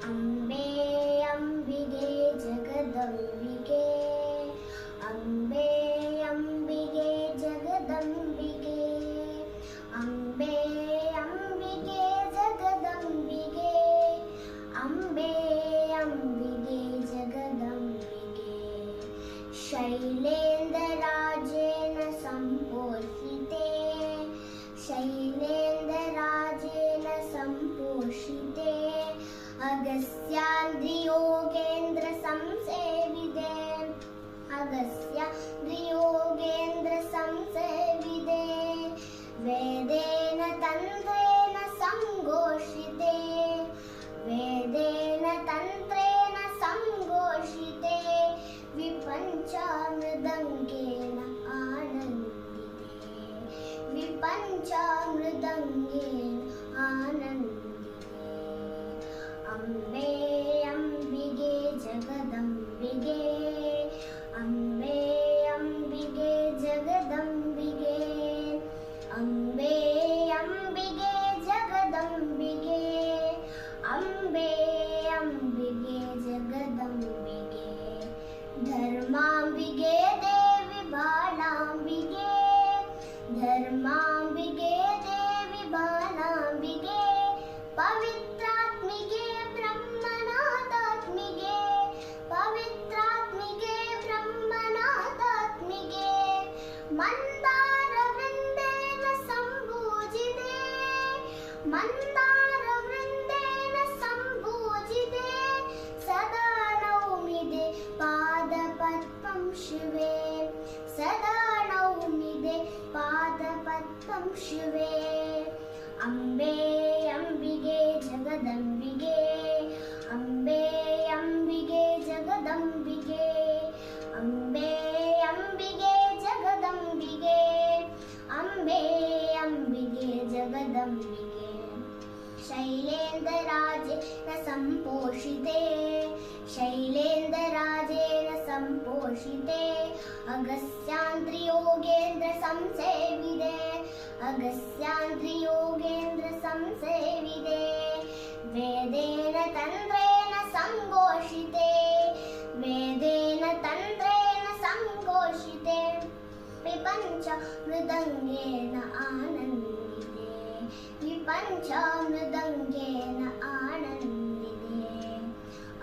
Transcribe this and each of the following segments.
ಅಂಬೆ ಅಂಬಿಗೆ ಜಗದಂಬಿಗೆ, ಅಂಬೆ ಅಂಬಿಗೆ ಜಗದಂಬಿಗೆ, ಅಂಬೆ ಅಂಬಿಗೆ ಜಗದಂಬಿಗೆ, ಅಂಬೆ ಅಂಬಿಗೆ ಜಗದಂಬಿಗೆ. ಶೈಲೇಂದ್ರರಾಜೇನ ಸಂಪೋಷಿತೆ, ಶೈಲೇಂದ್ರರಾಜೇನ ಸಂಪೋಷಿತೆ, ಅಗಸ್ತ್ಯಾದ್ರಿಯೋಗೇಂದ್ರ ಸಂಸೇವಿದೆ, ಅಗಸ್ತ್ಯಾದ್ರಿಯೋಗೇಂದ್ರ ಸಂಸೇವಿದೆ. ವೇದೇನ ತಂತ್ರೇಣ ಸಂಘೋಷಿತೆ, ವೇದೇನ ತಂತ್ರೇಣ ಸಂಘೋಷಿತೆ, ವಿಪಂಚಾಮೃದಂಗೇನ ಆನಂದಿತೆ, ವಿಪಂಚಾಮೃದಂಗೇನ ಆನಂದಿತೆ. ಅಂಬೆ ಅಂಬಿಗೆ ಜಗದಂಬಿಗೆ, ಅಂಬೆ ಅಂಬಿಗೆ ಜಗದಂಬಿಗೆ, ಅಂಬೆ ಅಂಬಿಗೆ ಜಗದಂಬಿಗೆ, ಅಂಬೆ ಅಂಬಿಗೆ ಜಗದಂಬಿಗೆ. ಧರ್ಮಾಂಬಿಗೆ ದೇವಿ ಬಾಲಾಂಬಿಗೆ, ಧರ್ಮಾಂಬಿಗೆ ದೇವಿ ಬಾಲಾಂಬಿಗೆ, ಪವಿತ್ರಾತ್ಮಿಗೆ ಬ್ರಹ್ಮನಾಥಾತ್ಮಿಗೆ, ಪವಿತ್ರಾತ್ಮಿಗೆ ಬ್ರಹ್ಮನಾಥಾತ್ಮಿಗೆ. ಮಂದಾರ ವೃಂದೇನ ಸಂಭೂಜಿದೆ, ಮಂದಾರ ವೃಂದೇನ ಸಂಭೂಜಿದೆ, ಸದಾ ನೌಮಿದೆ ಪಾದ ಪದ್ಮಂ ಶಿವೆ, ಸದಾ ನೌಮಿದೆ ಪಾದ ಪದ್ಮಂ ಶಿವೆ. ಅಂಬೆ ಅಂಬಿಗೆ ಜಗದಂಬಿಗೆ, ಅಂಬೆ ಅಂಬಿಗೆ ಜಗದಂಬಿಗೆ, ಅಂಬೆ ಅಂಬಿಗೆ ಜಗದಂಬಿಗೆ, ಅಂಬೆ ಅಂಬಿಗೆ ಜಗದಂಬಿಗೆ. ಶೈಲೇಂದ್ರರಾಜೇನ ಸಂಪೋಷಿತೆ, ಶೈಲೇಂದ್ರರಾಜೇನ ಸಂಪೋಷಿತೆ, ಅಗಸ್ತ್ಯಾದ್ರಿಯೋಗೇಂದ್ರ ಸಂಸೇವಿದೆ, ಅಗಸ್ತ್ಯಾದ್ರಿಯೋಗೇಂದ್ರ ಸಂಸೇವಿದೆ. ವೇದೇನ ತಂತ್ರೇಣ ಸಂಘೋಷಿತೆ, ವೇದೇನ ತಂತ್ರೇಣ ಸಂಘೋಷಿತೆ, ವಿಪಂಚಾಮೃದಂಗೇನ ಆನಂದಿದೆ, ವಿಪಂಚಾಮೃದಂಗೇನ ಆನಂದಿದೆ.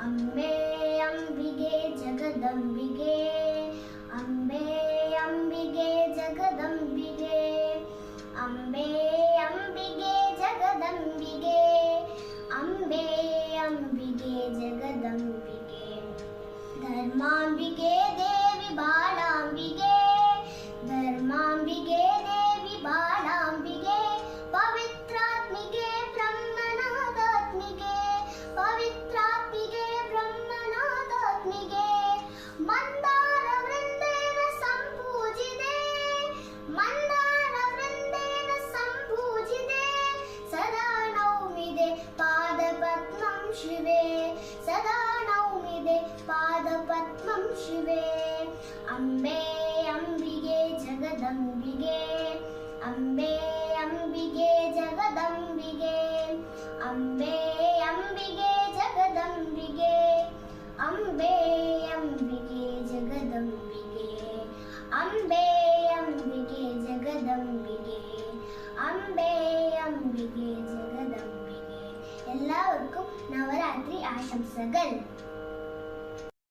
ಅಂಬೆ ಅಂಬಿಗೆ ಜಗದಂಬಿಗೆ, ಅಂಬೆ ಅಂಬಿಗೆ ಜಗದಂಬಿಗೆ, ಅಂಬೆ ಅಂಬಿಗೆ ಜಗದಂಬಿಗೆ, ಅಂಬೆ ಅಂಬಿಗೆ ಜಗದಂಬಿಗೆ. ಧರ್ಮಾಂಬಿಗೆ ದೇವಿ ಬಾಲಾಂಬಿಗೆ, ಧರ್ಮಾಂಬಿಗೆ ದೇವಿ ಬಾಲಾಂಬಿಗೆ, ಪವಿತ್ರಾತ್ಮಿಗೆ ಬ್ರಹ್ಮನಾಥಾತ್ಮಿಗೆ, ಪವಿತ್ರಾತ್ಮಿಗೆ ಬ್ರಹ್ಮನಾಥಾತ್ಮಿಗೆ. ಮಂದಾರ ವೃಂದೇನ ಸಂಪೂಜಿದೆ, ಮಂದಾರ ವೃಂದೇನ ಸಂಪೂಜಿದೆ, ಸದಾ ನೌಮಿದೆ ಪಾದ ಪದ್ಮಂ ಶಿವೆ, ಸದಾ ನೌಮಿದೆ ಪಾದ ಪದ್ಮಂ ಶಿವೆ. ಅಂಬೆ ಅಂಬಿಗೆ ಜಗದಂಬಿಗೆ, ಅಂಬೆ ಅಂಬಿಗೆ ಜಗದಂಬಿಗೆ, ಅಂಬೆ ಅಂಬಿಗೆ ಜಗದಂಬಿಗೆ, ಅಂಬೆ ಅಂಬಿಗೆ ಜಗದಂಬಿಗೆ, ಅಂಬೆ ಅಂಬಿಗೆ ಜಗದಂಬಿಗೆ, ಅಂಬೆ ಅಂಬಿಗೆ ಜಗದಂಬಿಗೆ. ಎಲ್ಲರಿಗೂ ನವರಾತ್ರಿ ಆಶಂಸೆಗಳು.